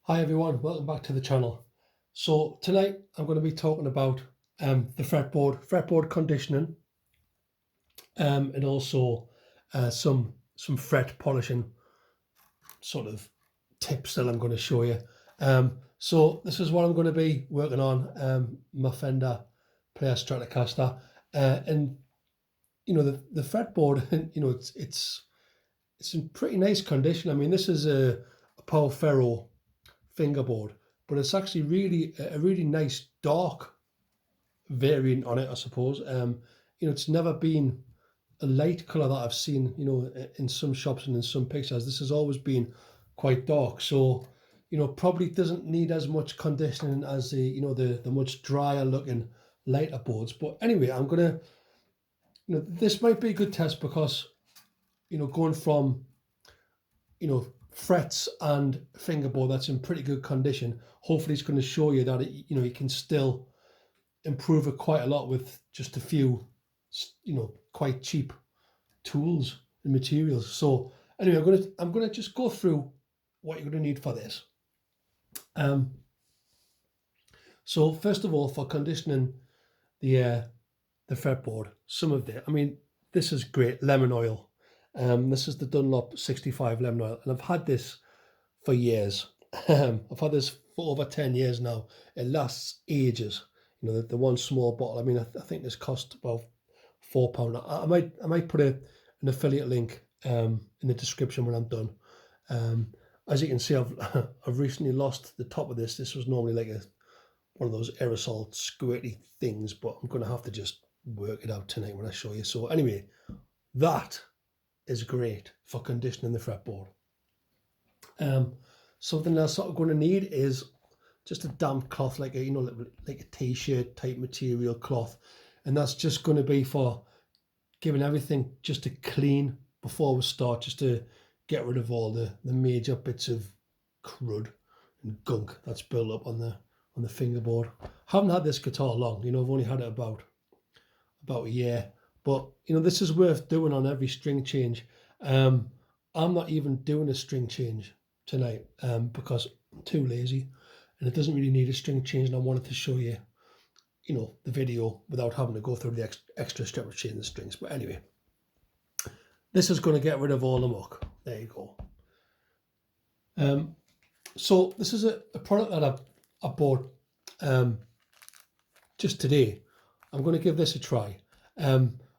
Hi everyone, welcome back to the channel. So tonight I'm going to be talking about the fretboard conditioning, and also some fret polishing sort of tips that I'm going to show you. So this is what I'm going to be working on, my Fender Player Stratocaster, and the fretboard, it's in pretty nice condition. I mean, this is a Power Ferro fingerboard, but it's actually really a really nice dark variant on it, I suppose. It's never been a light color that I've seen, in some shops and in some pictures. This has always been quite dark, so probably doesn't need as much conditioning as the much drier looking lighter boards. But anyway, I'm gonna, this might be a good test because going from frets and fingerboard that's in pretty good condition, hopefully it's going to show you that you can still improve it quite a lot with just a few quite cheap tools and materials. So anyway, I'm gonna just go through what you're going to need for this. So first of all, for conditioning the fretboard, this is great lemon oil. This is the Dunlop 65 lemon oil, and I've had this for years. I've had this for over 10 years now. It lasts ages. The one small bottle. I mean, I think this cost about £4. I might put an affiliate link in the description when I'm done. As you can see, I've recently lost the top of this. This was normally like one of those aerosol squirty things, but I'm going to have to just work it out tonight when I show you. So anyway, that is great for conditioning the fretboard. Something else I'm going to need is just a damp cloth, like a t-shirt type material cloth, and that's just going to be for giving everything just a clean before we start, just to get rid of all the major bits of crud and gunk that's built up on the fingerboard. Haven't had this guitar long, I've only had it about a year, but this is worth doing on every string change. I'm not even doing a string change tonight because I'm too lazy, and it doesn't really need a string change, and I wanted to show you the video without having to go through the extra step of changing the strings. But anyway, this is going to get rid of all the muck. There you go. So this is a product that I bought just today. I'm going to give this a try.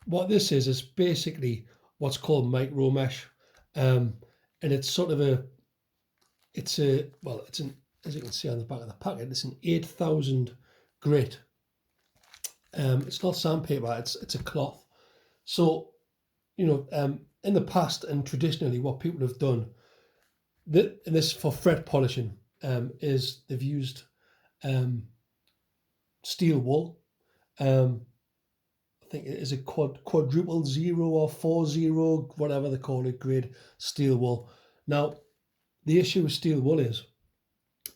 What this is basically what's called micromesh, and it's sort of as you can see on the back of the packet, it's an 8,000 grit. It's not sandpaper, it's a cloth. So in the past and traditionally, what people have done, and this for fret polishing, is they've used steel wool. I think it is a quadruple zero or 40, whatever they call it, grade steel wool. Now, the issue with steel wool is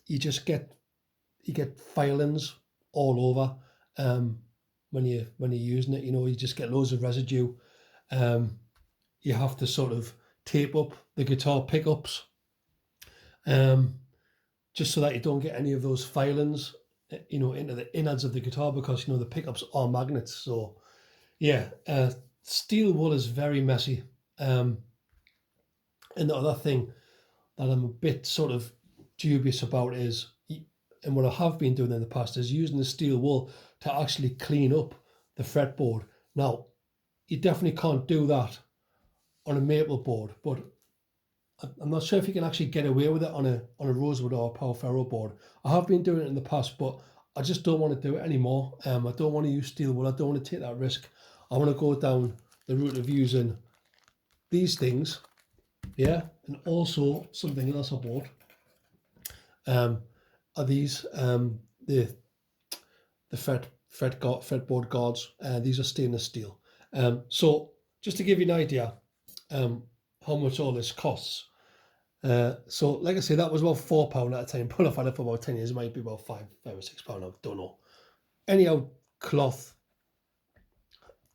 you get filings all over when you're using it. You just get loads of residue. You have to sort of tape up the guitar pickups, just so that you don't get any of those filings, into the innards of the guitar, because the pickups are magnets. So yeah, steel wool is very messy. And the other thing that I'm a bit sort of dubious about is, and what I have been doing in the past, is using the steel wool to actually clean up the fretboard. Now, you definitely can't do that on a maple board, but I'm not sure if you can actually get away with it on a rosewood or a Power Ferro board. I have been doing it in the past, but I just don't want to do it anymore. I don't want to use steel wool. I don't want to take that risk. I want to go down the route of using these things, yeah, and also something else I bought. Are these the fretboard guards? These are stainless steel. So just to give you an idea, how much all this costs. So like I say, that was about £4 at a time. But I've had it for about 10 years. It might be about £5 or £6. I don't know. Anyhow, cloth,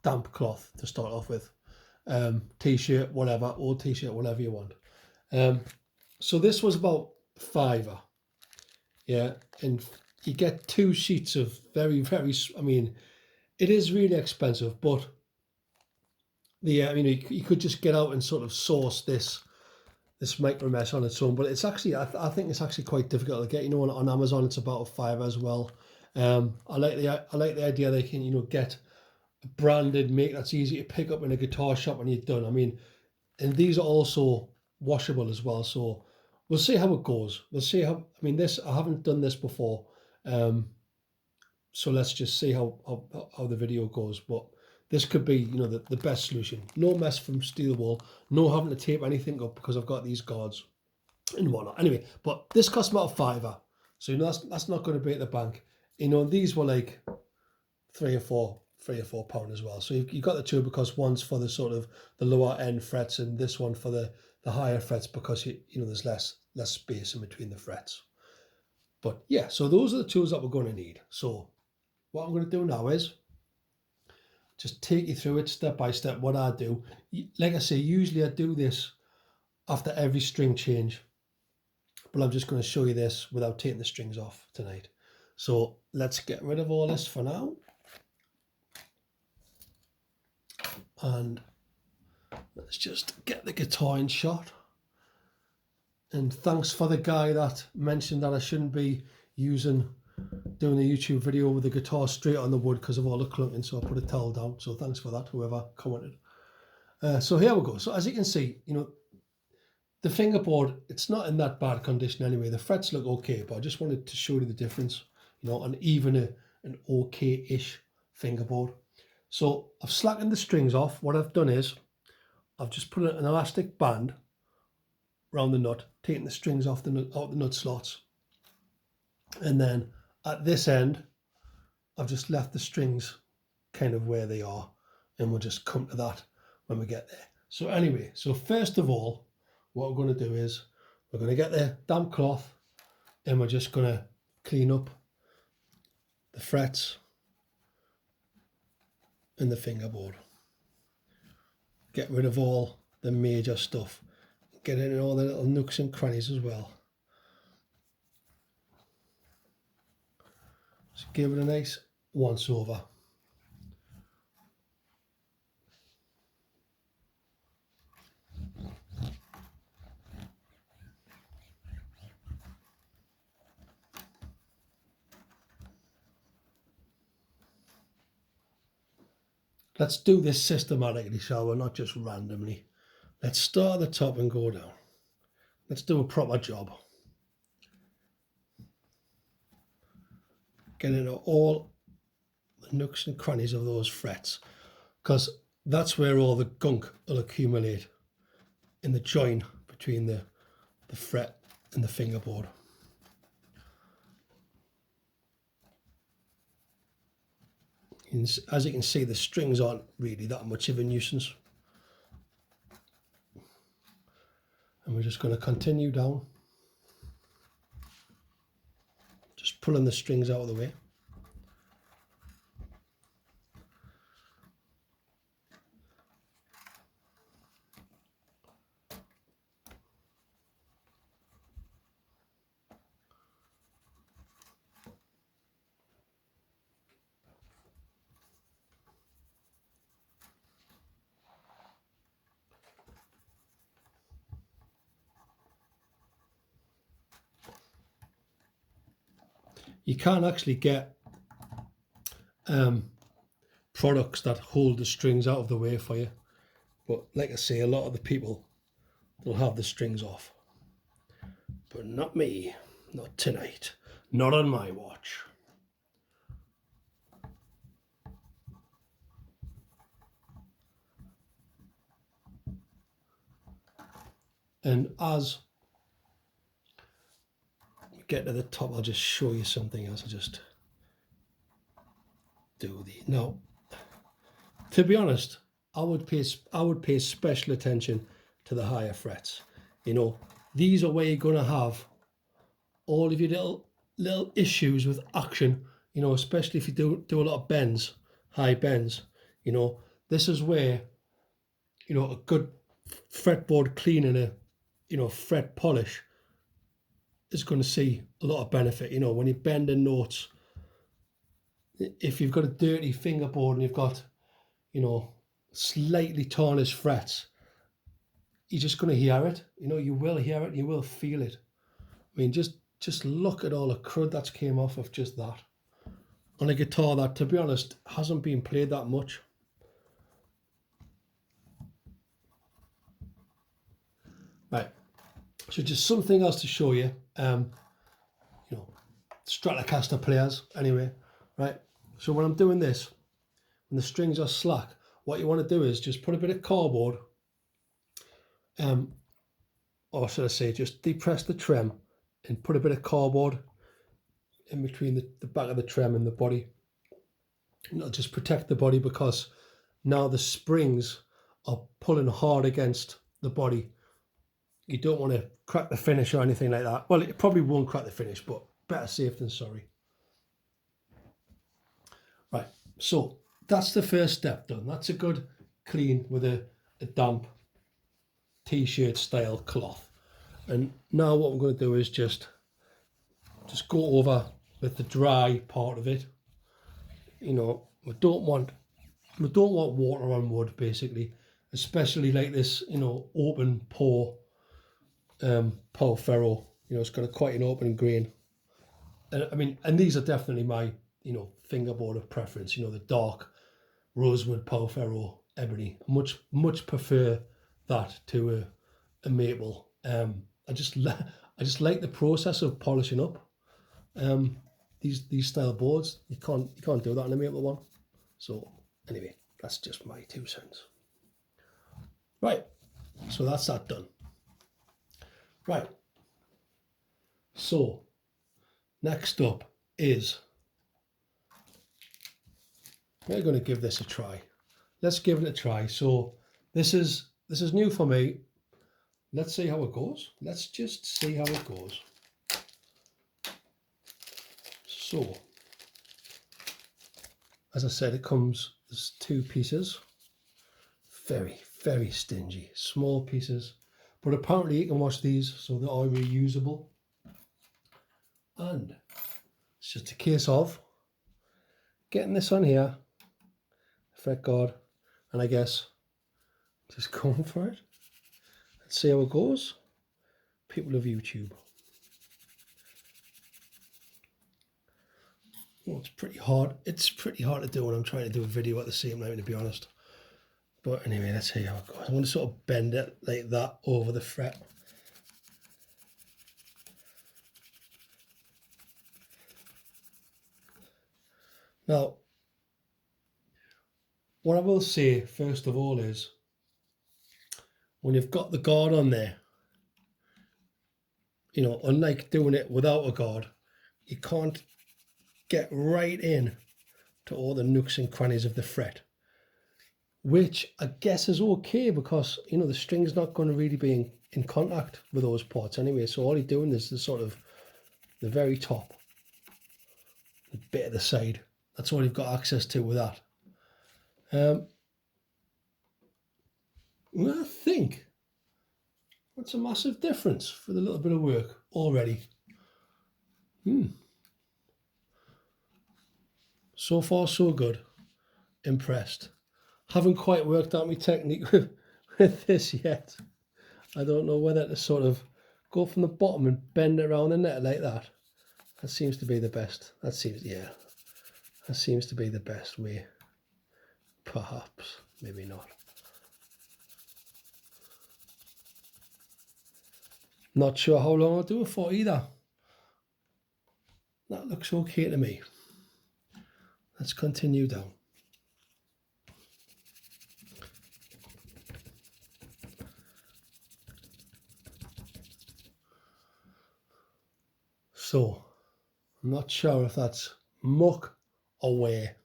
damp cloth to start off with. T-shirt, whatever, old t-shirt, whatever you want. So this was about £5. yeah, and you get 2 sheets of very, I mean, it is really expensive, but you could just get out and sort of source this micromesh on its own, but it's actually, I think it's actually quite difficult to get. On Amazon it's about $5 as well. I like the idea they can get a branded make that's easy to pick up in a guitar shop when you're done. I mean, and these are also washable as well, so we'll see how it goes. We'll see how. I mean, I haven't done this before, so let's just see how the video goes. But this could be the best solution. No mess from steel wool, no having to tape anything up because I've got these guards and whatnot. Anyway, but this cost about a £5, so that's not going to break the bank. These were like three or four pound as well. So you've got the two because one's for the sort of the lower end frets and this one for the higher frets because there's less space in between the frets. But yeah, so those are the tools that we're going to need. So what I'm going to do now is just take you through it step by step what I do. Like I say, usually I do this after every string change, but I'm just going to show you this without taking the strings off tonight. So let's get rid of all this for now. And let's just get the guitar in shot. And thanks for the guy that mentioned that I shouldn't be doing a YouTube video with the guitar straight on the wood because of all the clunking, so I put a towel down. So thanks for that, whoever commented. So here we go. So as you can see, the fingerboard, it's not in that bad condition anyway. The frets look okay, but I just wanted to show you the difference, and even an okay-ish fingerboard. So I've slackened the strings off. What I've done is I've just put an elastic band around the nut, taking the strings off the nut slots. And then at this end, I've just left the strings kind of where they are, and we'll just come to that when we get there. So anyway, so first of all, what we're going to do is we're going to get the damp cloth and we're just going to clean up the frets and the fingerboard. Get rid of all the major stuff. Get in all the little nooks and crannies as well. Just give it a nice once over. Let's do this systematically, shall we? Not just randomly. Let's start at the top and go down. Let's do a proper job. Get into all the nooks and crannies of those frets, because that's where all the gunk will accumulate, in the join between the fret and the fingerboard. As you can see, the strings aren't really that much of a nuisance. And we're just going to continue down, just pulling the strings out of the way. You can't actually get products that hold the strings out of the way for you, but like I say, a lot of the people will have the strings off, but not me, not tonight, not on my watch. And as you get to the top, I'll just show you something else. I'll just do the, now, to be honest, I would pay special attention to the higher frets. These are where you're going to have all of your little issues with action, especially if you do a lot of bends, high bends. This is where a good fretboard clean and a fret polish is going to see a lot of benefit. You know, when you're bending notes, if you've got a dirty fingerboard and you've got, you know, slightly tarnished frets, you're just going to hear it. You know, you will hear it, you will feel it. I mean, just look at all the crud that's came off of just that. On a guitar that, to be honest, hasn't been played that much. Right, so just something else to show you. You know, Stratocaster players, anyway, right? So when I'm doing this, when the strings are slack, what you want to do is just put a bit of cardboard, or should I say, just depress the trem and put a bit of cardboard in between the back of the trem and the body. And it'll just protect the body, because now the springs are pulling hard against the body. You don't want to crack the finish or anything like that. Well, it probably won't crack the finish, but better safe than sorry. Right, so that's the first step done. That's a good clean with a damp t-shirt style cloth. And now what we're going to do is just go over with the dry part of it. You know, we don't want water on wood, basically, especially like this, you know, open pore Paul Ferro. You know, it's got quite an open grain. And I mean, and these are definitely my, you know, fingerboard of preference. You know, the dark rosewood Paul Ferro ebony. I much prefer that to a maple. I just like the process of polishing up these style boards. You can't do that in a maple one. So anyway, that's just my 2 cents. Right, so that's that done. Right, so next up is, we're going to give this a try. Let's give it a try. So this is new for me. Let's see how it goes. Let's just see how it goes. So, as I said, there's 2 pieces. Very, very stingy, small pieces. But apparently you can wash these, so they are reusable. And it's just a case of getting this on here, fretboard, and I guess just going for it. Let's see how it goes. People of YouTube. Well, it's pretty hard. It's pretty hard to do when I'm trying to do a video at the same time, to be honest. But anyway, let's see how it goes. I'm going to sort of bend it like that over the fret. Now, what I will say first of all is, when you've got the guard on there, you know, unlike doing it without a guard, you can't get right in to all the nooks and crannies of the fret, which I guess is okay, because, you know, the string's not going to really be in contact with those parts anyway. So all you're doing is the sort of the very top, the bit of the side. That's all you've got access to with that. I think that's a massive difference for the little bit of work already. So far, so good. Impressed. Haven't quite worked out my technique with this yet. I don't know whether to sort of go from the bottom and bend it around the net like that. That seems to be the best. That seems to be the best way. Perhaps, maybe not. Not sure how long I'll do it for either. That looks okay to me. Let's continue down. So, I'm not sure if that's muck or where.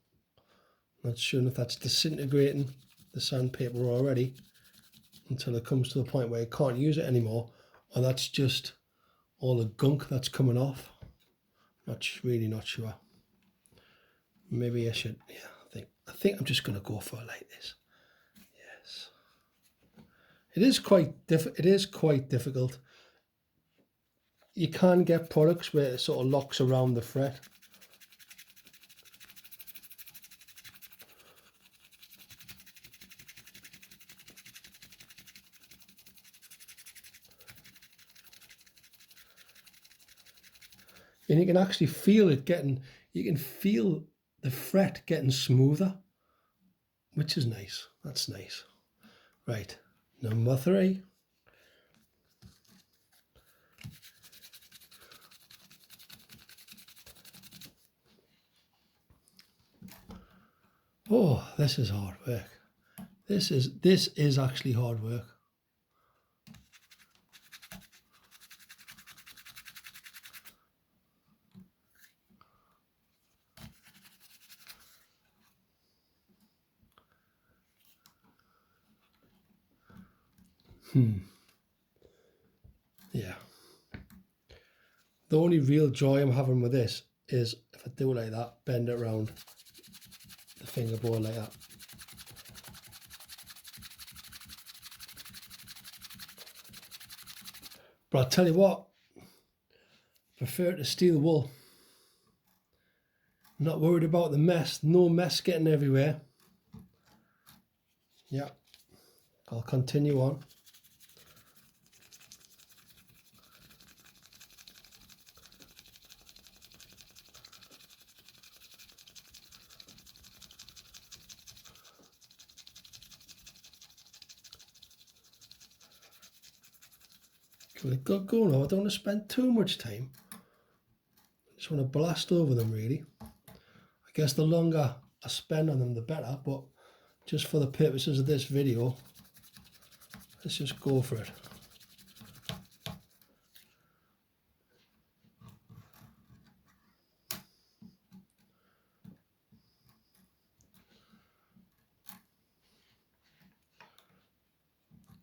Not sure if that's disintegrating the sandpaper already until it comes to the point where you can't use it anymore, or that's just all the gunk that's coming off. Really not sure. Maybe I should, yeah, I think I'm just going to go for it like this. Yes. It is quite difficult. you can get products where it sort of locks around the fret. And you can actually feel it getting, you can feel the fret getting smoother, which is nice. That's nice. Right, number 3. Oh, this is hard work. This is actually hard work. Yeah. The only real joy I'm having with this is if I do it like that, bend it around the fingerboard like that. But I'll tell you what, I prefer to steal wool. I'm not worried about the mess, no mess getting everywhere. Yeah, I'll continue on. Got going now. I don't want to spend too much time. I just want to blast over them really. I guess the longer I spend on them the better, but just for the purposes of this video, let's just go for it.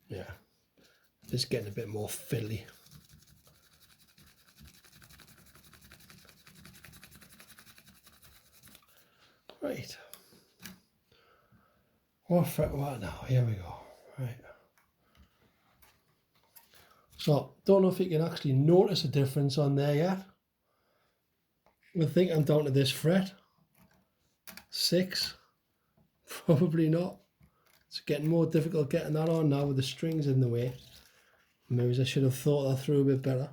Yeah, just getting a bit more fiddly. Right. What fretboard now? Here we go. Right. So, don't know if you can actually notice a difference on there yet. I think I'm down to this fret. 6. Probably not. It's getting more difficult getting that on now with the strings in the way. Maybe I should have thought that through a bit better.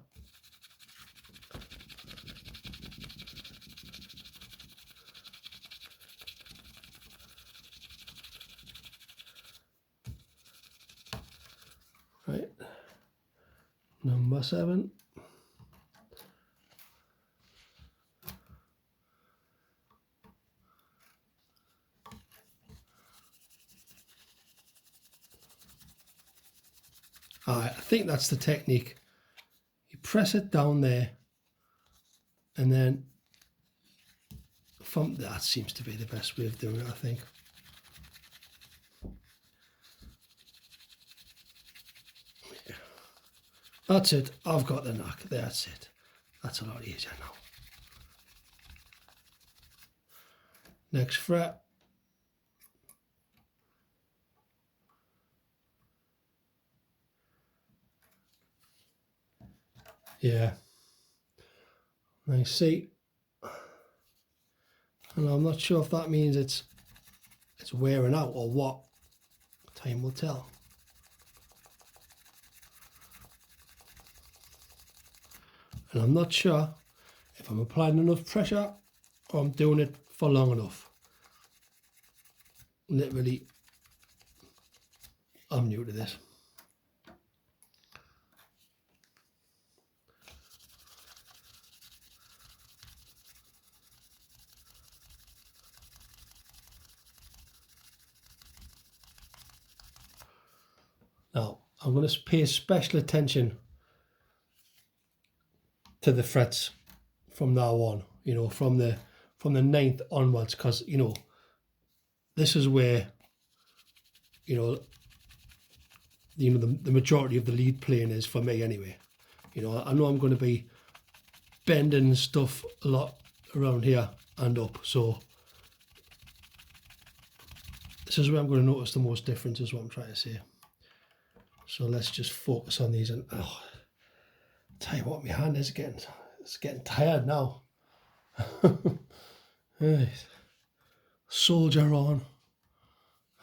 Right, number 7. I think that's the technique. You press it down there, and then from that seems to be the best way of doing it, I think. Yeah. That's it. I've got the knack. That's it. That's a lot easier now. Next fret. Yeah. I see. And I'm not sure if that means it's wearing out or what. Time will tell. And I'm not sure if I'm applying enough pressure or I'm doing it for long enough. Literally, I'm new to this. Now, I'm going to pay special attention to the frets from now on, you know, from the 9th onwards, because, you know, this is where, you know, the majority of the lead playing is for me anyway. You know, I know I'm going to be bending stuff a lot around here and up, so this is where I'm going to notice the most difference, is what I'm trying to say. So let's just focus on these, and Tell you what, my hand is getting tired now. Right. Soldier on.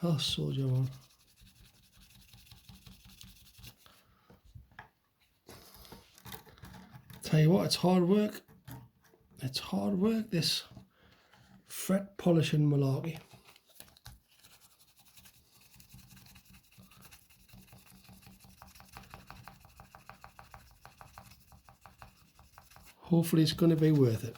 Oh, soldier on. Tell you what, it's hard work. It's hard work, this fret polishing malarkey. Hopefully it's going to be worth it.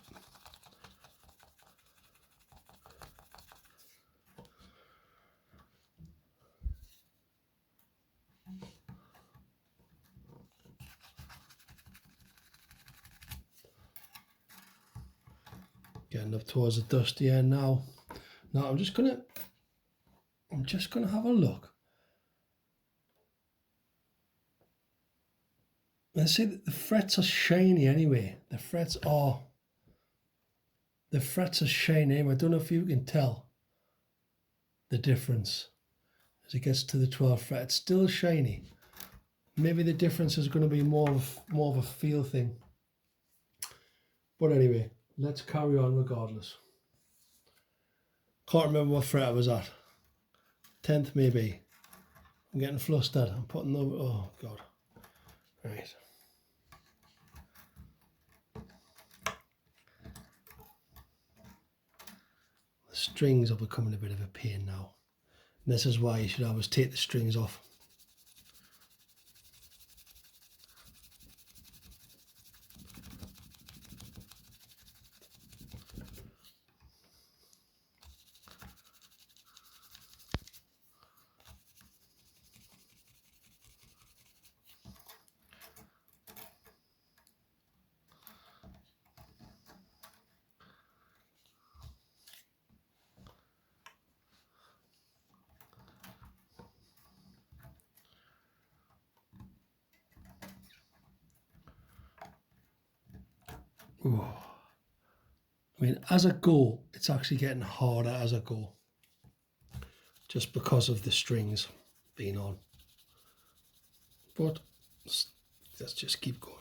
Getting up towards the dusty end now. Now I'm just gonna have a look. Let's see that the frets are shiny anyway. The frets are shiny. I don't know if you can tell the difference as it gets to the 12th fret. It's still shiny. Maybe the difference is going to be more of a feel thing. But anyway, let's carry on regardless. Can't remember what fret I was at. 10th maybe. I'm getting flustered. I'm putting over. Oh God. Right. The strings are becoming a bit of a pain now. And this is why you should always take the strings off. Ooh. I mean, as I go, it's actually getting harder as I go, just because of the strings being on. But let's just keep going.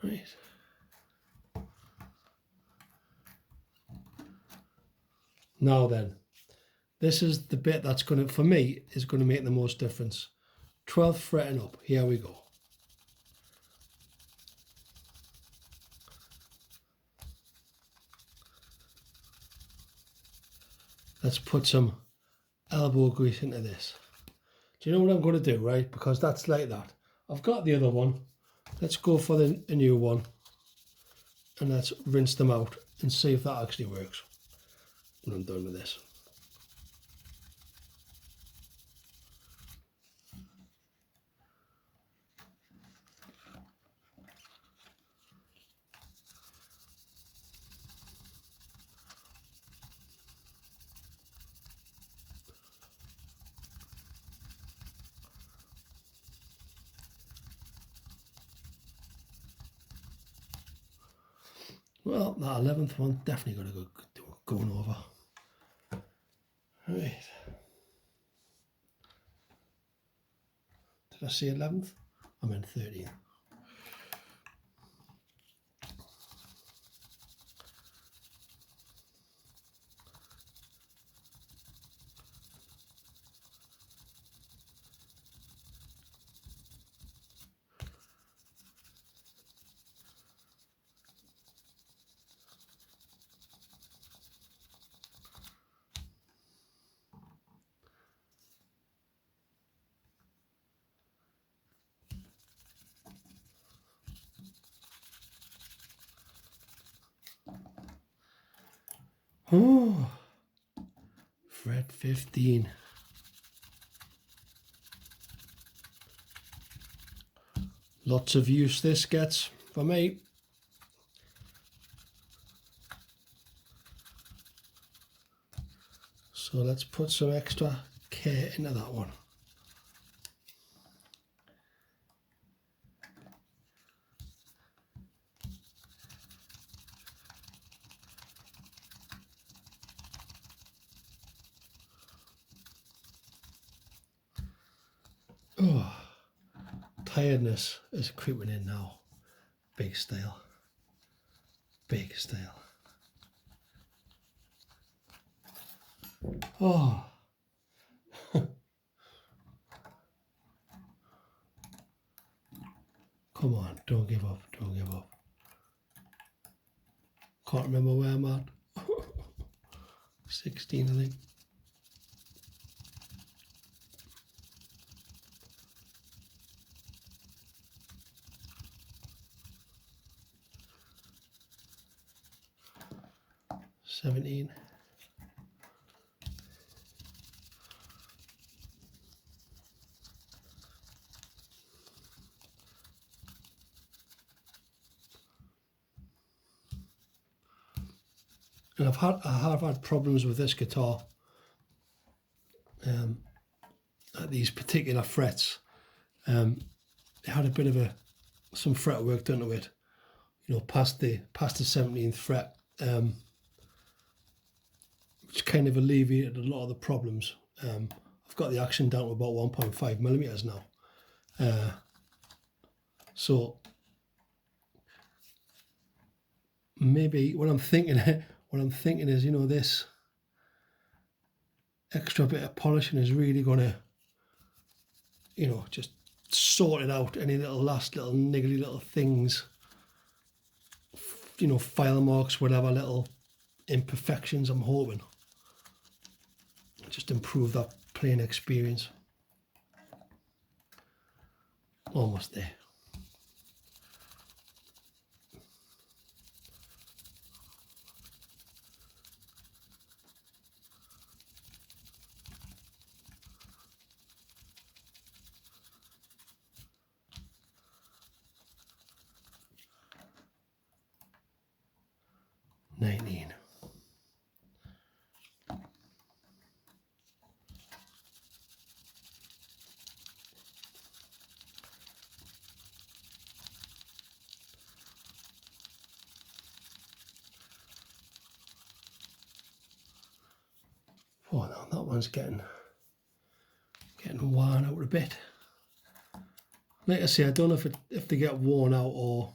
Right. Now then, this is the bit that's going to, for me, is going to make the most difference. 12th fret and up. Here we go. Let's put some elbow grease into this. Do you know what I'm going to do, right? Because that's like that. I've got the other one. Let's go for the new one. And let's rinse them out and see if that actually works. And I'm done with this. Well, that 11th one definitely got to go going over. Right. Did I say 11th? I meant 13th. Oh, fret 15. Lots of use this gets for me. So let's put some extra care into that one. tiredness is creeping in now. Big style. Big style. Oh. Come on, don't give up, don't give up. Can't remember where I'm at. 16, I think. $17. And I have had problems with this guitar at these particular frets. It had a bit of some fretwork done to it, you know, past the 17th fret, which kind of alleviated a lot of the problems. I've got the action down to about 1.5 millimeters now. So maybe what I'm thinking is, you know, this extra bit of polishing is really going to, you know, just sort it out, any last little niggly little things, you know, file marks, whatever little imperfections. I'm hoping just improve that playing experience. Almost there. Oh no, that one's getting worn out a bit. Like I say, I don't know if they get worn out or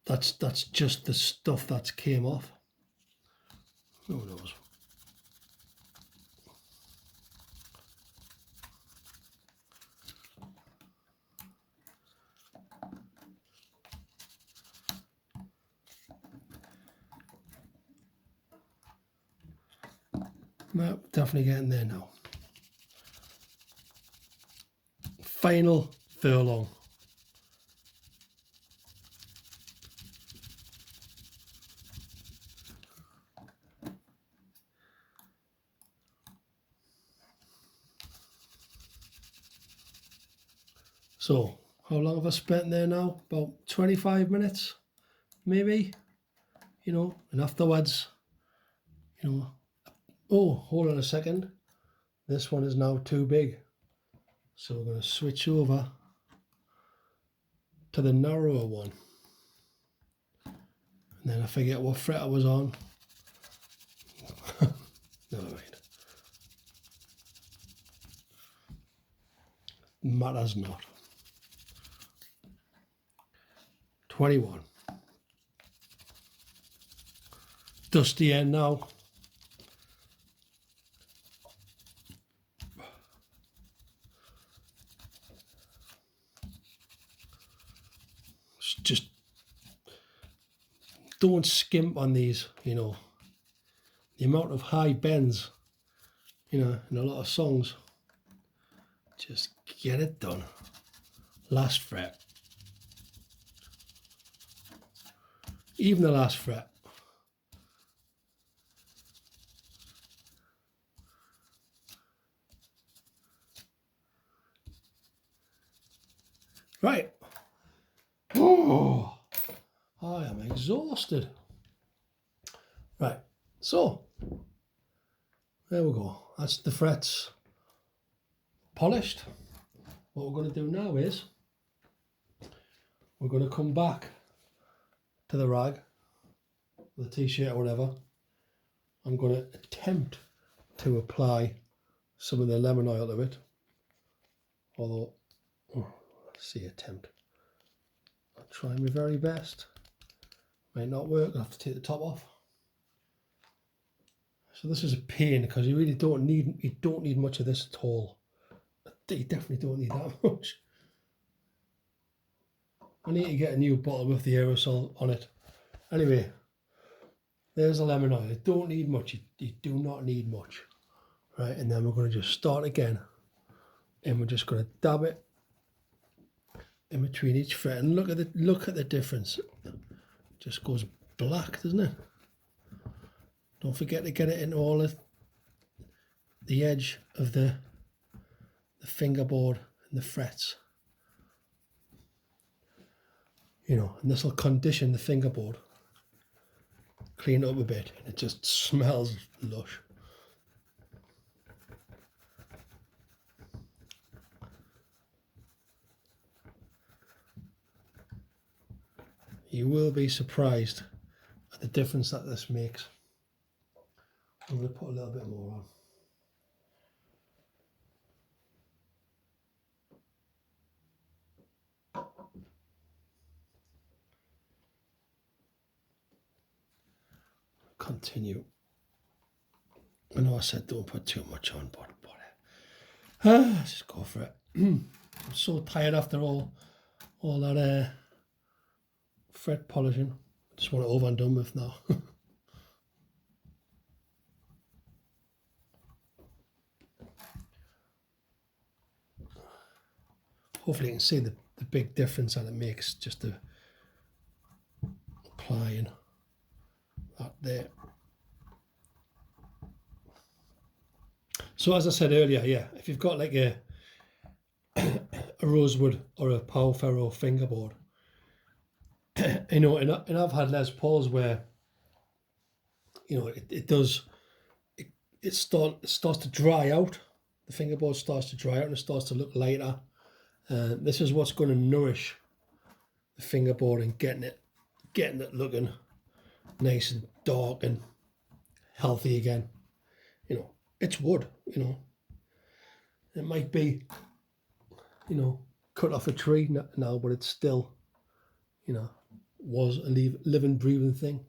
that's just the stuff that's came off. Who knows? No, definitely getting there now. Final furlong. So, how long have I spent there now? About 25 minutes, maybe, you know, and afterwards, you know, oh, hold on a second. This one is now too big. So we're going to switch over to the narrower one. And then I forget what fret I was on. Never mind. Matters not. 21. Dusty end now. Just don't skimp on these, you know. The amount of high bends, you know, in a lot of songs. Just get it done. Last fret. Even the last fret. Right. Oh, I am exhausted. Right, so there we go. That's the frets polished. What we're going to do now is we're going to come back to the rag, the t-shirt or whatever. I'm going to attempt to apply some of the lemon oil to it, although See attempt. I'll try my very best. Might not work. I'll have to take the top off. So this is a pain because you really don't need much of this at all. You definitely don't need that much. I need to get a new bottle with the aerosol on it. Anyway, there's the lemon oil. You don't need much. You do not need much. Right, and then we're going to just start again. And we're just going to dab it in between each fret. And look at the difference. It just goes black, doesn't it? Don't forget to get it into all of the edge of the fingerboard and the frets. You know, and this will condition the fingerboard. Clean it up a bit, and it just smells lush. You will be surprised at the difference that this makes. I'm going to put a little bit more on. Continue. I know I said don't put too much on, but let's just go for it. I'm so tired after all that fret polishing. I just want it over and done with now. Hopefully you can see the big difference that it makes just to applying that there. So as I said earlier, yeah, if you've got like a rosewood or a Power Ferro fingerboard, you know, and I've had Les Pauls where, you know, it starts to dry out. The fingerboard starts to dry out and it starts to look lighter. This is what's going to nourish the fingerboard and getting it looking nice and dark and healthy again. You know, it's wood, you know. It might be, you know, cut off a tree now, but it's still, you know, was a living, breathing thing.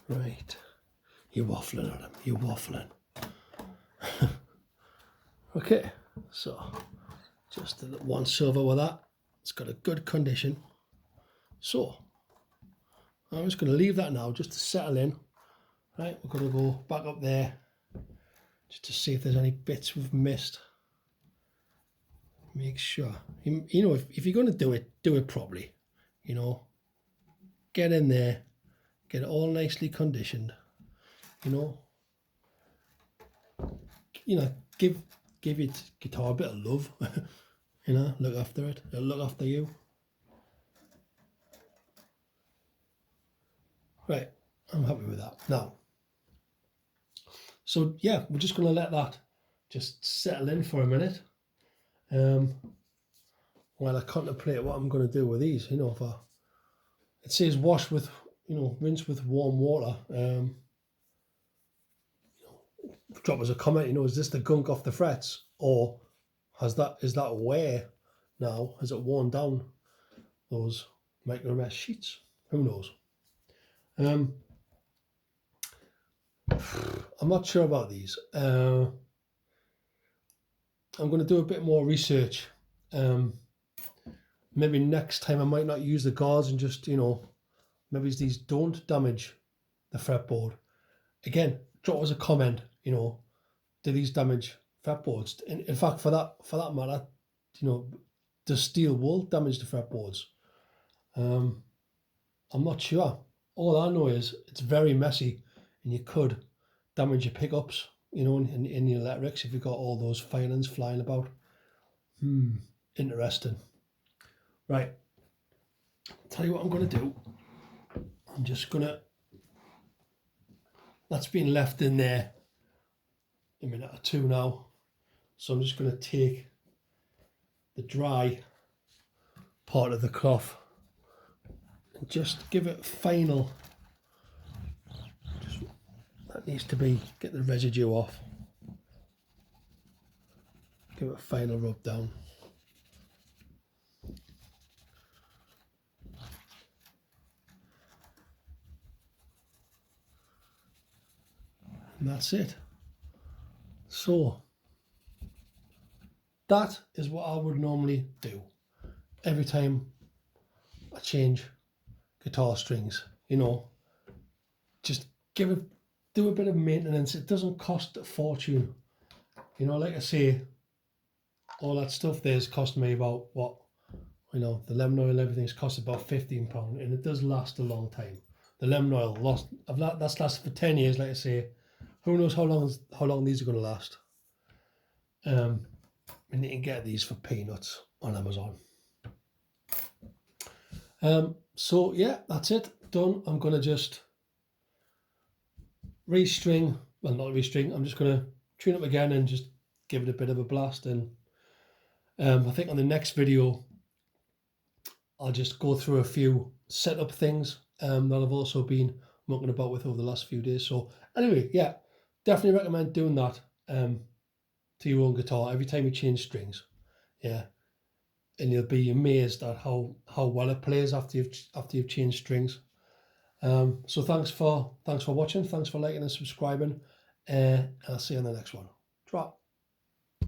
Right. You're waffling, Adam. You're waffling. Okay, so just a little once over with that. It's got a good condition. So I'm just going to leave that now just to settle in. Right, we're going to go back up there just to see if there's any bits we've missed. Make sure, you know, if you're going to do it properly. You know, get in there, get it all nicely conditioned. You know, give your guitar a bit of love. You know, look after it. It'll look after you. Right, I'm happy with that. Now, so yeah, we're just going to let that just settle in for a minute. While I contemplate what I'm going to do with these. You know, it says wash with, you know, rinse with warm water. Drop us a comment, you know, is this the gunk off the frets, or is that wear now? Has it worn down those micromesh sheets? Who knows? I'm not sure about these. I'm going to do a bit more research. Maybe next time I might not use the guards and just, you know, maybe these don't damage the fretboard. Again, drop us a comment. You know, do these damage fretboards? In fact, for that matter, you know, does steel wool damage the fretboards? I'm not sure. All I know is it's very messy, and you could damage your pickups, you know, in your electrics if you've got all those filings flying about. Interesting. Right. I'll tell you what I'm going to do. I'm just going to. That's been left in there a minute or two now, so I'm just going to take the dry part of the cloth and just give it a final, that needs to be, get the residue off. give it a final rub down. And that's it. So that is what I would normally do every time I change guitar strings. You know, just do a bit of maintenance. It doesn't cost a fortune. You know, like I say, all that stuff there's cost me about what, you know, the lemon oil, everything's cost about £15, and it does last a long time. The lemon oil that's lasted for 10 years, like I say. Who knows how long these are going to last. And you can get these for peanuts on Amazon. So yeah, that's it, done. I'm going to just restring, well, not restring, I'm just going to tune up again and just give it a bit of a blast. And I think on the next video I'll just go through a few setup things that I've also been mucking about with over the last few days. So anyway, yeah, definitely recommend doing that to your own guitar every time you change strings. Yeah, and you'll be amazed at how well it plays after you've changed strings. So thanks for watching, thanks for liking and subscribing, and I'll see you on the next one. Drop.